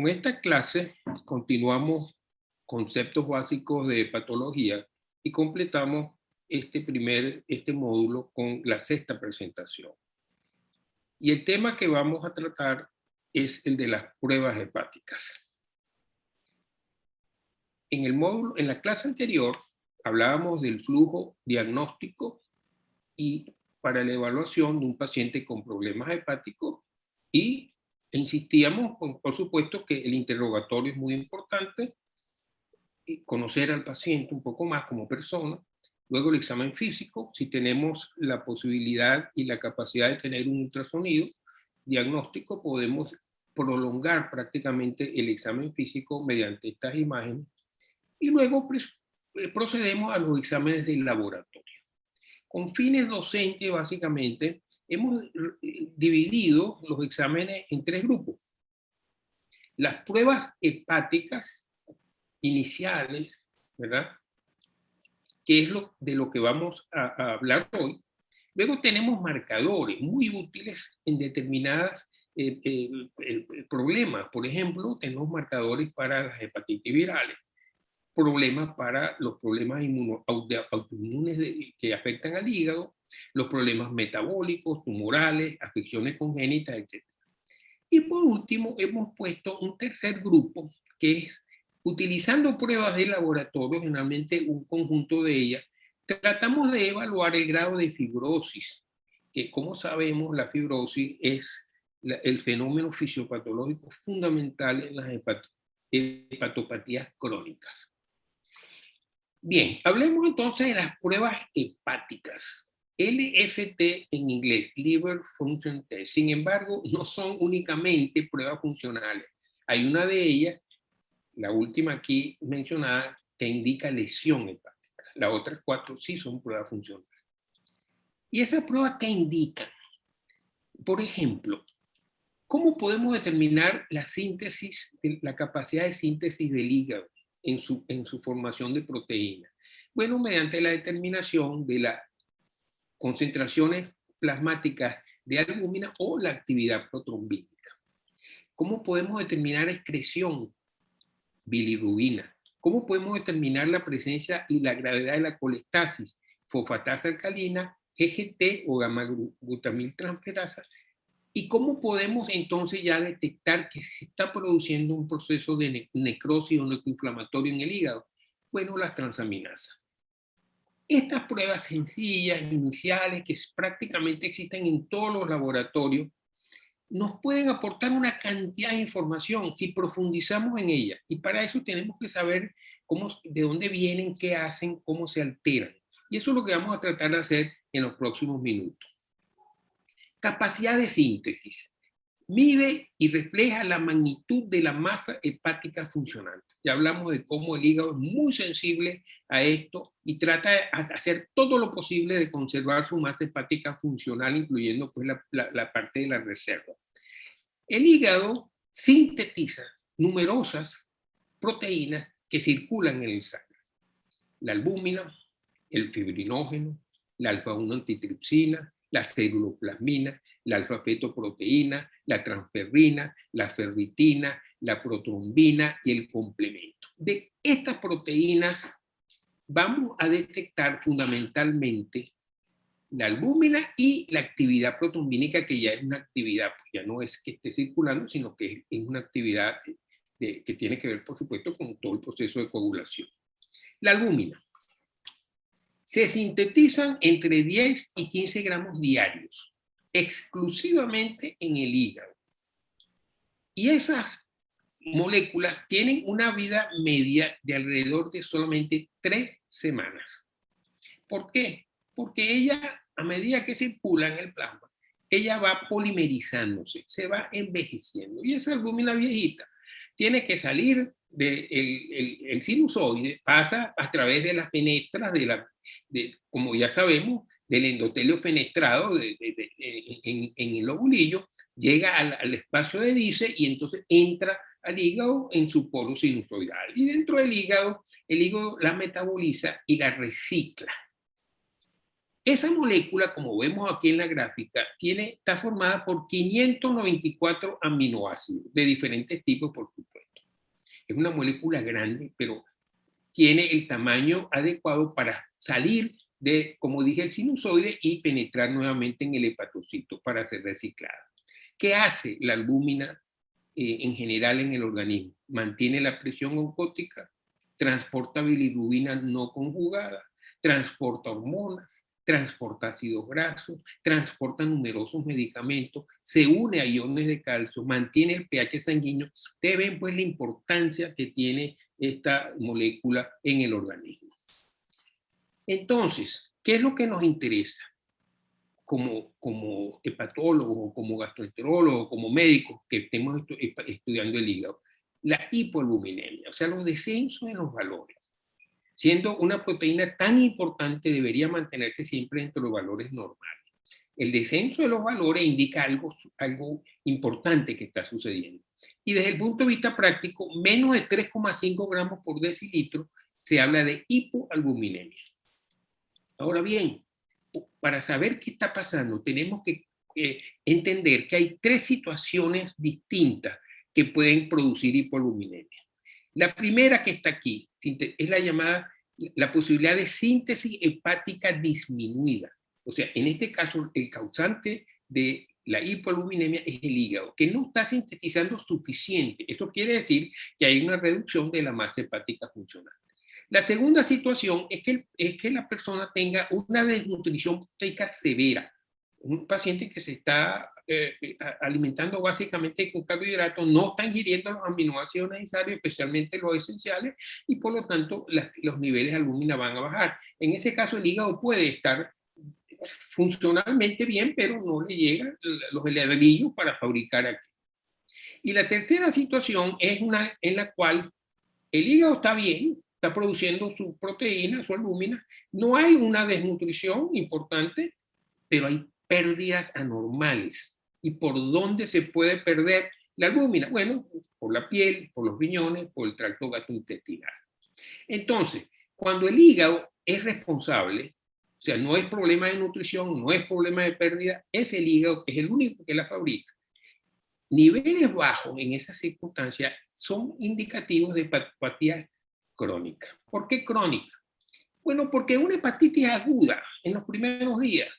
Con esta clase continuamos conceptos básicos de patología y completamos este módulo con la sexta presentación. Y el tema que vamos a tratar es el de las pruebas hepáticas. En la clase anterior hablábamos del flujo diagnóstico y para la evaluación de un paciente con problemas hepáticos y insistíamos, por supuesto, que el interrogatorio es muy importante, y conocer al paciente un poco más como persona, luego el examen físico, si tenemos la posibilidad y la capacidad de tener un ultrasonido diagnóstico, podemos prolongar prácticamente el examen físico mediante estas imágenes, y luego procedemos a los exámenes del laboratorio. Con fines docentes, básicamente, hemos dividido los exámenes en tres grupos. Las pruebas hepáticas iniciales, ¿verdad? Que es de lo que vamos a hablar hoy. Luego tenemos marcadores muy útiles en determinados problemas. Por ejemplo, tenemos marcadores para las hepatitis virales, problemas para los problemas autoinmunes que afectan al hígado, los problemas metabólicos, tumorales, afecciones congénitas, etc. Y por último, hemos puesto un tercer grupo, que es utilizando pruebas de laboratorio, generalmente un conjunto de ellas, tratamos de evaluar el grado de fibrosis, que como sabemos la fibrosis es el fenómeno fisiopatológico fundamental en las hepatopatías crónicas. Bien, hablemos entonces de las pruebas hepáticas. LFT en inglés, Liver Function Test. Sin embargo, no son únicamente pruebas funcionales. Hay una de ellas, la última aquí mencionada, que indica lesión hepática. Las otras cuatro sí son pruebas funcionales. ¿Y esas pruebas qué indican? Por ejemplo, ¿cómo podemos determinar la capacidad de síntesis del hígado en su formación de proteínas? Bueno, mediante la determinación de las concentraciones plasmáticas de albúmina o la actividad protrombínica. ¿Cómo podemos determinar excreción? Bilirrubina. ¿Cómo podemos determinar la presencia y la gravedad de la colestasis? Fosfatasa alcalina, GGT o gamma-glutamiltransferasa. ¿Y cómo podemos entonces ya detectar que se está produciendo un proceso de necrosis o necroinflamatorio en el hígado? Bueno, las transaminasas. Estas pruebas sencillas, iniciales, que prácticamente existen en todos los laboratorios, nos pueden aportar una cantidad de información si profundizamos en ella. Y para eso tenemos que saber de dónde vienen, qué hacen, cómo se alteran. Y eso es lo que vamos a tratar de hacer en los próximos minutos. Capacidad de síntesis. Mide y refleja la magnitud de la masa hepática funcionante. Ya hablamos de cómo el hígado es muy sensible a esto y trata de hacer todo lo posible de conservar su masa hepática funcional, incluyendo pues, la parte de la reserva. El hígado sintetiza numerosas proteínas que circulan en el sangre. La albúmina, el fibrinógeno, la alfa-1 antitripsina, la ceruloplasmina, la alfa-fetoproteína, la transferrina, la ferritina, la protrombina y el complemento. De estas proteínas vamos a detectar fundamentalmente la albúmina y la actividad protrombínica, que ya es una actividad, pues ya no es que esté circulando, sino que es una actividad que tiene que ver, por supuesto, con todo el proceso de coagulación. La albúmina. Se sintetizan entre 10 y 15 gramos diarios, exclusivamente en el hígado. Y esas moléculas tienen una vida media de alrededor de solamente 3 semanas. ¿Por qué? Porque ella, a medida que circula en el plasma, ella va polimerizándose, se va envejeciendo. Y esa albúmina viejita tiene que salir del sinusoide, pasa a través de las fenestras, como ya sabemos, del endotelio fenestrado en el ovulillo, llega al espacio de Dice y entonces entra al hígado en su polo sinusoidal. Y dentro del hígado, el hígado la metaboliza y la recicla. Esa molécula, como vemos aquí en la gráfica, está formada por 594 aminoácidos de diferentes tipos, por supuesto. Es una molécula grande, pero tiene el tamaño adecuado para salir de, como dije, el sinusoide y penetrar nuevamente en el hepatocito para ser reciclada. ¿Qué hace la albúmina en general en el organismo? Mantiene la presión oncótica, transporta bilirrubina no conjugada, transporta hormonas, transporta ácidos grasos, transporta numerosos medicamentos, se une a iones de calcio, mantiene el pH sanguíneo. Ustedes ven pues la importancia que tiene esta molécula en el organismo. Entonces, ¿qué es lo que nos interesa como hepatólogos, como gastroenterólogos, como médicos que estemos estudiando el hígado? La hipoalbuminemia, o sea, los descensos en los valores. Siendo una proteína tan importante, debería mantenerse siempre entre los valores normales. El descenso de los valores indica algo importante que está sucediendo. Y desde el punto de vista práctico, menos de 3,5 gramos por decilitro se habla de hipoalbuminemia. Ahora bien, para saber qué está pasando, tenemos que entender que hay 3 situaciones distintas que pueden producir hipoalbuminemia. La primera que está aquí es la posibilidad de síntesis hepática disminuida. O sea, en este caso, el causante de la hipoalbuminemia es el hígado, que no está sintetizando suficiente. Eso quiere decir que hay una reducción de la masa hepática funcional. La segunda situación es que la persona tenga una desnutrición proteica severa. Un paciente que se está alimentando básicamente con carbohidratos, no está ingiriendo los aminoácidos necesarios, especialmente los esenciales, y por lo tanto los niveles de albúmina van a bajar. En ese caso el hígado puede estar funcionalmente bien, pero no le llegan los ladrillos para fabricar aquí. Y la tercera situación es una en la cual el hígado está bien, está produciendo su proteína, su albúmina, no hay una desnutrición importante, pero hay pérdidas anormales. ¿Y por dónde se puede perder la albúmina? Bueno, por la piel, por los riñones, por el tracto gastrointestinal. Entonces, cuando el hígado es responsable, o sea, no es problema de nutrición, no es problema de pérdida, es el hígado que es el único que la fabrica. Niveles bajos en esas circunstancias son indicativos de hepatopatía crónica. ¿Por qué crónica? Bueno, porque una hepatitis aguda en los primeros días,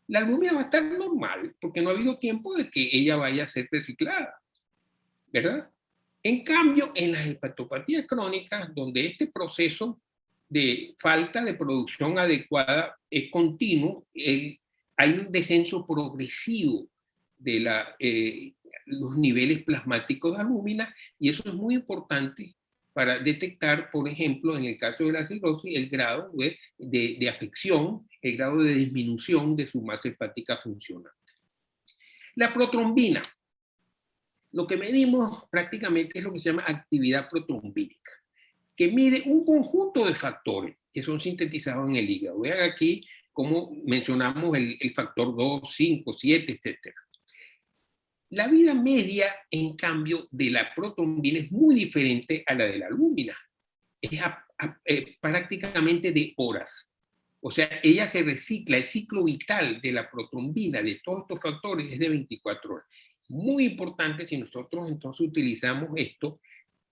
la albúmina va a estar normal, porque no ha habido tiempo de que ella vaya a ser reciclada, ¿verdad? En cambio, en las hepatopatías crónicas, donde este proceso de falta de producción adecuada es continuo, hay un descenso progresivo de los niveles plasmáticos de albúmina, y eso es muy importante para detectar, por ejemplo, en el caso de la cirrosis, el grado de afección, el grado de disminución de su masa hepática funcional. La protrombina. Lo que medimos prácticamente es lo que se llama actividad protrombínica, que mide un conjunto de factores que son sintetizados en el hígado. Vean aquí cómo mencionamos el factor 2, 5, 7, etc. La vida media, en cambio, de la protrombina es muy diferente a la de la albúmina. Es prácticamente de horas. O sea, ella se recicla, el ciclo vital de la protrombina, de todos estos factores, es de 24 horas. Muy importante si nosotros entonces utilizamos esto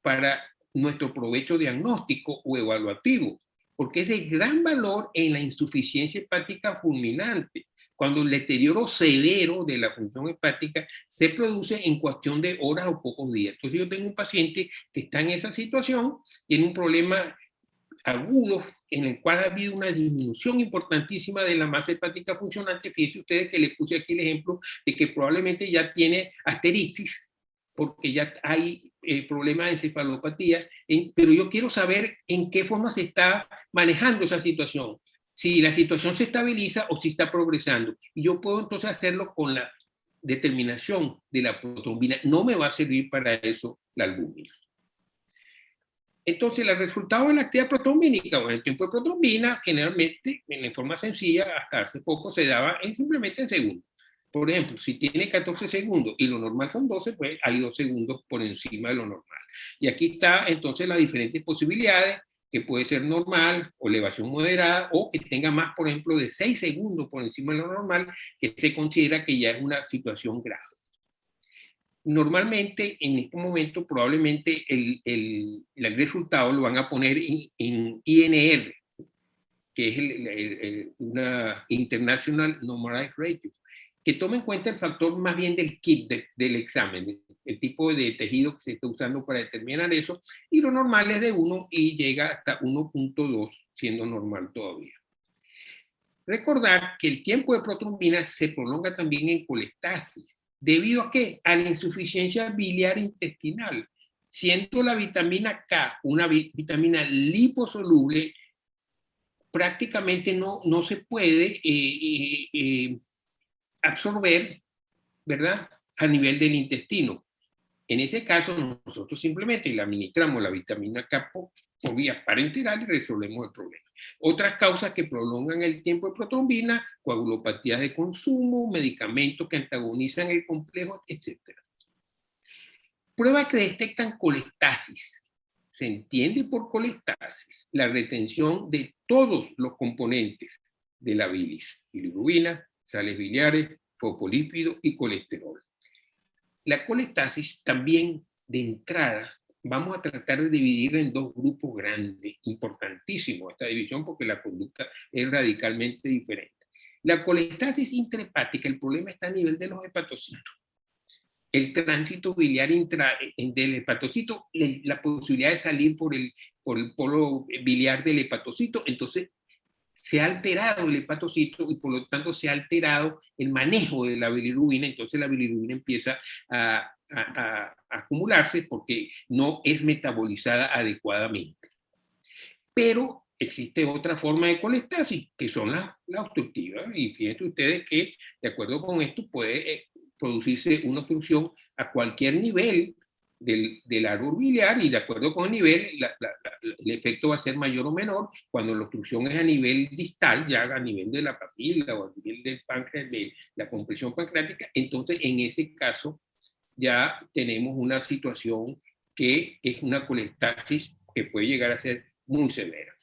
para nuestro provecho diagnóstico o evaluativo, porque es de gran valor en la insuficiencia hepática fulminante, cuando el deterioro severo de la función hepática se produce en cuestión de horas o pocos días. Entonces yo tengo un paciente que está en esa situación, tiene un problema agudo en el cual ha habido una disminución importantísima de la masa hepática funcionante. Fíjense ustedes que le puse aquí el ejemplo de que probablemente ya tiene asterixis, porque ya hay problemas de encefalopatía, pero yo quiero saber en qué forma se está manejando esa situación, si la situación se estabiliza o si está progresando. Y yo puedo entonces hacerlo con la determinación de la protrombina. No me va a servir para eso la albúmina. Entonces, el resultado de la actividad protrombínica o en el tiempo de protrombina, generalmente, en forma sencilla, hasta hace poco se daba simplemente en segundos. Por ejemplo, si tiene 14 segundos y lo normal son 12, pues hay 2 segundos por encima de lo normal. Y aquí está entonces las diferentes posibilidades que puede ser normal o elevación moderada, o que tenga más, por ejemplo, de 6 segundos por encima de lo normal, que se considera que ya es una situación grave. Normalmente, en este momento, probablemente el resultado lo van a poner en INR, que es una International Normalized Ratio, que toma en cuenta el factor más bien del kit del examen, el tipo de tejido que se está usando para determinar eso, y lo normal es de 1 y llega hasta 1.2, siendo normal todavía. Recordar que el tiempo de protrombina se prolonga también en colestasis. ¿Debido a qué? A la insuficiencia biliar intestinal, siendo la vitamina K una vitamina liposoluble, prácticamente no se puede absorber, ¿verdad?, a nivel del intestino. En ese caso, nosotros simplemente le administramos la vitamina K por vía parenteral y resolvemos el problema. Otras causas que prolongan el tiempo de protrombina: coagulopatías de consumo, medicamentos que antagonizan el complejo, etc. Pruebas que detectan colestasis. Se entiende por colestasis la retención de todos los componentes de la bilis: bilirrubina, sales biliares, fosfolípidos y colesterol. La colestasis también, de entrada, vamos a tratar de dividirla en dos grupos grandes, importantísimo esta división porque la conducta es radicalmente diferente. La colestasis intrahepática, el problema está a nivel de los hepatocitos. El tránsito biliar del hepatocito, la posibilidad de salir por el polo biliar del hepatocito, entonces se ha alterado el hepatocito y por lo tanto se ha alterado el manejo de la bilirrubina, entonces la bilirrubina empieza a acumularse porque no es metabolizada adecuadamente. Pero existe otra forma de colestasis, que son las obstructivas, y fíjense ustedes que, de acuerdo con esto, puede producirse una obstrucción a cualquier nivel del árbol biliar, y de acuerdo con el nivel, el efecto va a ser mayor o menor. Cuando la obstrucción es a nivel distal, ya a nivel de la papila o a nivel del páncreas, de la compresión pancreática, entonces en ese caso ya tenemos una situación que es una colestasis que puede llegar a ser muy severa.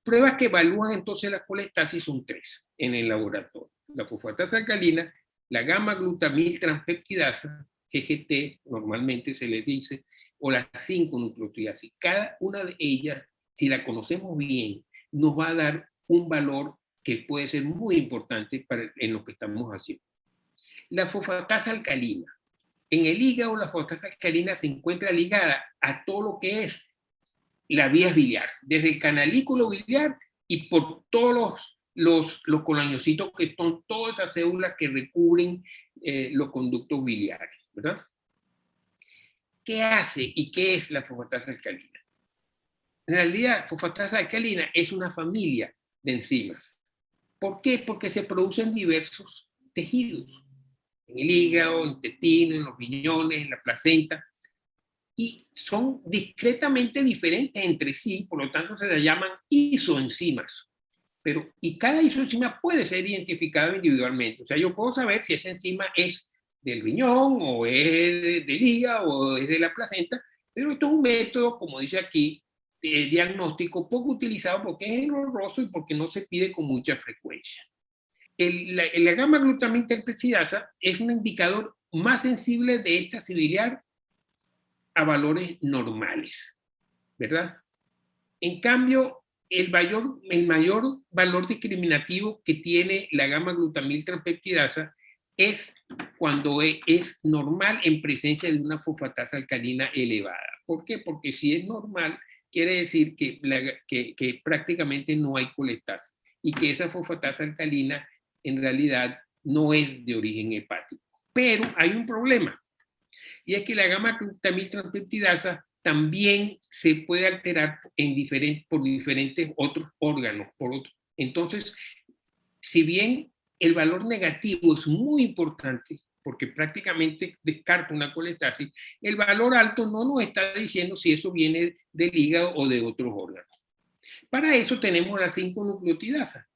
Pruebas que evalúan entonces la colestasis son 3 en el laboratorio: la fosfatasa alcalina, la gamma-glutamil transpeptidasa, GGT normalmente se les dice, o la 5-nucleotidasis. Cada una de ellas, si la conocemos bien, nos va a dar un valor que puede ser muy importante en lo que estamos haciendo. La fosfatasa alcalina. En el hígado, la fosfatasa alcalina se encuentra ligada a todo lo que es la vía biliar, desde el canalículo biliar y por todos los coloniocitos, que son todas esas células que recubren los conductos biliares, ¿verdad? ¿Qué hace y qué es la fosfatasa alcalina? En realidad, fosfatasa alcalina es una familia de enzimas. ¿Por qué? Porque se producen diversos tejidos: en el hígado, en el intestino, en los riñones, en la placenta, y son discretamente diferentes entre sí, por lo tanto se las llaman isoenzimas. Y cada isoenzima puede ser identificada individualmente. O sea, yo puedo saber si esa enzima es del riñón, o es del hígado, o es de la placenta, pero esto es un método, como dice aquí, de diagnóstico poco utilizado porque es engorroso y porque no se pide con mucha frecuencia. La gamma-glutamina interpeptidasa es un indicador más sensible de esta biliar a valores normales, ¿verdad? En cambio, el mayor valor discriminativo que tiene la gamma-glutamil transpeptidasa es cuando es normal en presencia de una fosfatasa alcalina elevada. ¿Por qué? Porque si es normal, quiere decir que prácticamente no hay colestasis y que esa fosfatasa alcalina en realidad no es de origen hepático. Pero hay un problema, y es que la gamma-glutamil transpeptidasa también se puede alterar por diferentes otros órganos. Entonces, si bien el valor negativo es muy importante, porque prácticamente descarta una colestasis, el valor alto no nos está diciendo si eso viene del hígado o de otros órganos. Para eso tenemos la 5-nucleotidasa.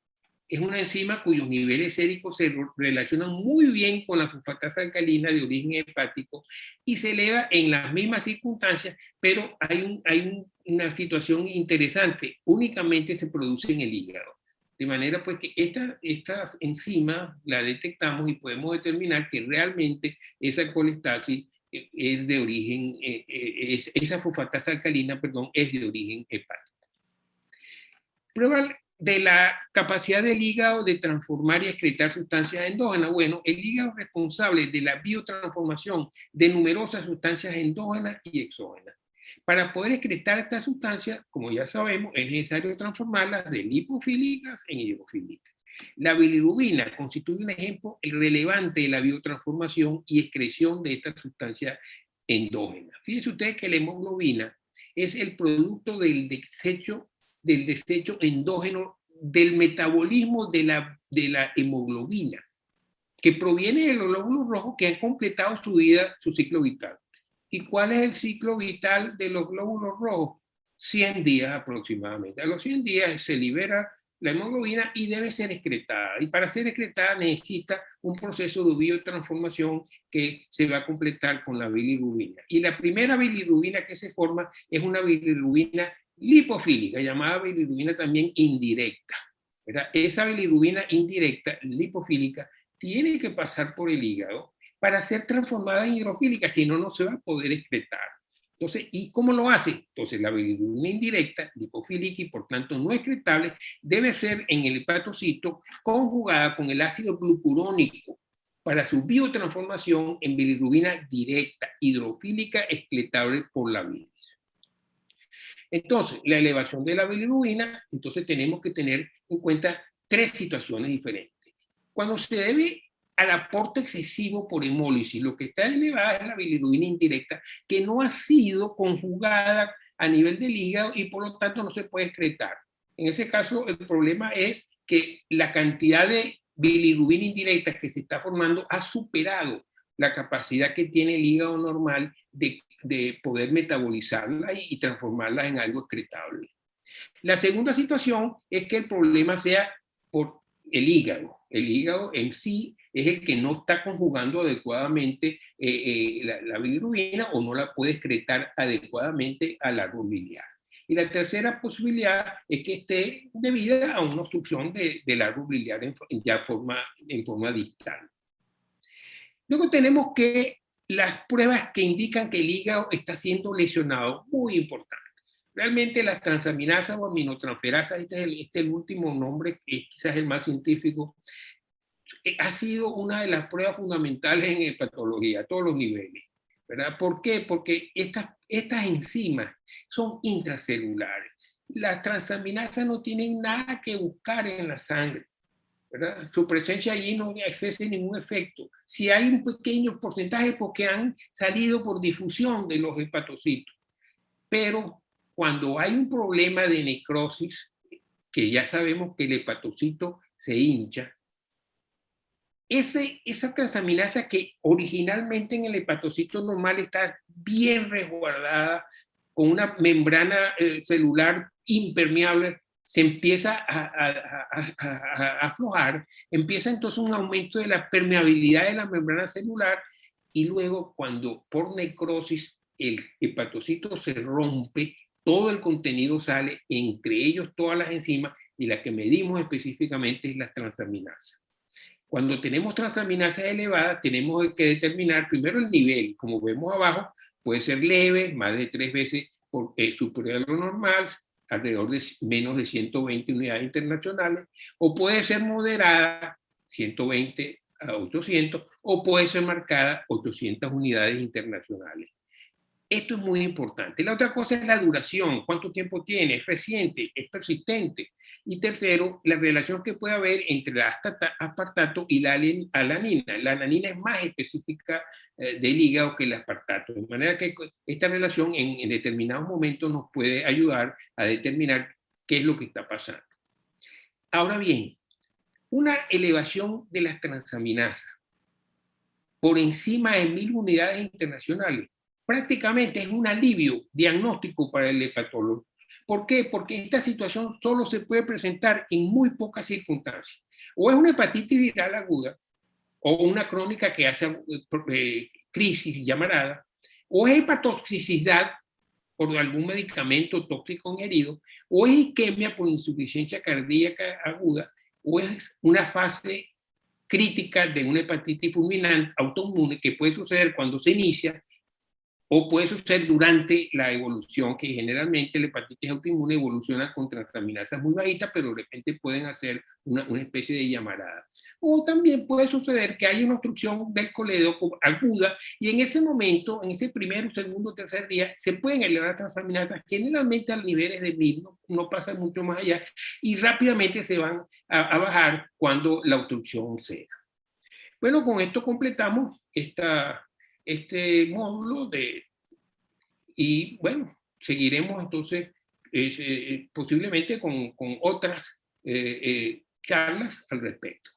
es una enzima cuyos niveles séricos se relacionan muy bien con la fosfatasa alcalina de origen hepático y se eleva en las mismas circunstancias, pero hay una situación interesante, únicamente se produce en el hígado. De manera pues que estas enzimas la detectamos y podemos determinar que realmente esa colestasis es de origen, esa fosfatasa alcalina, perdón, es de origen hepático. Prueba de la capacidad del hígado de transformar y excretar sustancias endógenas. Bueno, el hígado es responsable de la biotransformación de numerosas sustancias endógenas y exógenas. Para poder excretar estas sustancias, como ya sabemos, es necesario transformarlas de lipofílicas en hidrofílicas. La bilirrubina constituye un ejemplo relevante de la biotransformación y excreción de estas sustancias endógenas. Fíjense ustedes que la hemoglobina es el producto del desecho endógeno del metabolismo de la hemoglobina, que proviene de los glóbulos rojos que han completado su vida, su ciclo vital. ¿Y cuál es el ciclo vital de los glóbulos rojos? 100 días aproximadamente. A los 100 días se libera la hemoglobina y debe ser excretada. Y para ser excretada necesita un proceso de biotransformación que se va a completar con la bilirrubina. Y la primera bilirrubina que se forma es una bilirrubina lipofílica, llamada bilirrubina también indirecta, ¿verdad? Esa bilirrubina indirecta, lipofílica, tiene que pasar por el hígado para ser transformada en hidrofílica, si no, no se va a poder excretar. Entonces, ¿y cómo lo hace? Entonces, la bilirrubina indirecta, lipofílica y por tanto no excretable, debe ser en el hepatocito conjugada con el ácido glucurónico para su biotransformación en bilirrubina directa, hidrofílica, excretable por la bilis. Entonces, la elevación de la bilirrubina, entonces tenemos que tener en cuenta tres situaciones diferentes. Cuando se debe al aporte excesivo por hemólisis, lo que está elevada es la bilirrubina indirecta, que no ha sido conjugada a nivel del hígado y por lo tanto no se puede excretar. En ese caso, el problema es que la cantidad de bilirrubina indirecta que se está formando ha superado la capacidad que tiene el hígado normal de poder metabolizarla y transformarla en algo excretable. La segunda situación es que el problema sea por el hígado. El hígado en sí es el que no está conjugando adecuadamente la bilirrubina o no la puede excretar adecuadamente al árbol biliar. Y la tercera posibilidad es que esté debida a una obstrucción del árbol biliar en forma distal. Luego tenemos que las pruebas que indican que el hígado está siendo lesionado, muy importante. Realmente las transaminasas o aminotransferasas, este es el último nombre, que es quizás el más científico, ha sido una de las pruebas fundamentales en hepatología, a todos los niveles, ¿verdad? ¿Por qué? Porque estas enzimas son intracelulares. Las transaminasas no tienen nada que buscar en la sangre, ¿verdad? Su presencia allí no ejerce ningún efecto. Si hay un pequeño porcentaje porque han salido por difusión de los hepatocitos, pero cuando hay un problema de necrosis, que ya sabemos que el hepatocito se hincha, esa transaminasa que originalmente en el hepatocito normal está bien resguardada con una membrana celular impermeable, se empieza a aflojar, empieza entonces un aumento de la permeabilidad de la membrana celular y luego cuando por necrosis el hepatocito se rompe, todo el contenido sale, entre ellos todas las enzimas y la que medimos específicamente es la transaminasa. Cuando tenemos transaminasas elevadas, tenemos que determinar primero el nivel. Como vemos abajo, puede ser leve, más de 3 veces superior a lo normal, alrededor de menos de 120 unidades internacionales, o puede ser moderada, 120 a 800, o puede ser marcada 800 unidades internacionales. Esto es muy importante. La otra cosa es la duración, cuánto tiempo tiene, es reciente, es persistente. Y tercero, la relación que puede haber entre el aspartato y la alanina. La alanina es más específica del hígado que el aspartato. De manera que esta relación en determinados momentos nos puede ayudar a determinar qué es lo que está pasando. Ahora bien, una elevación de las transaminasas por encima de 1000 unidades internacionales prácticamente es un alivio diagnóstico para el hepatólogo, ¿Por qué? Porque esta situación solo se puede presentar en muy pocas circunstancias. O es una hepatitis viral aguda, o una crónica que hace crisis llamarada, o es hepatotoxicidad por algún medicamento tóxico ingerido, o es isquemia por insuficiencia cardíaca aguda, o es una fase crítica de una hepatitis fulminante autoinmune que puede suceder cuando se inicia o puede suceder durante la evolución, que generalmente la hepatitis autoinmune evoluciona con transaminasas muy bajitas, pero de repente pueden hacer una especie de llamarada. O también puede suceder que haya una obstrucción del colédoco aguda y en ese momento, en ese primero, segundo, tercer día, se pueden elevar las transaminasas generalmente a niveles de 1000, no pasa mucho más allá, y rápidamente se van a bajar cuando la obstrucción ceda. Bueno, con esto completamos este módulo y bueno, seguiremos entonces posiblemente con otras charlas al respecto.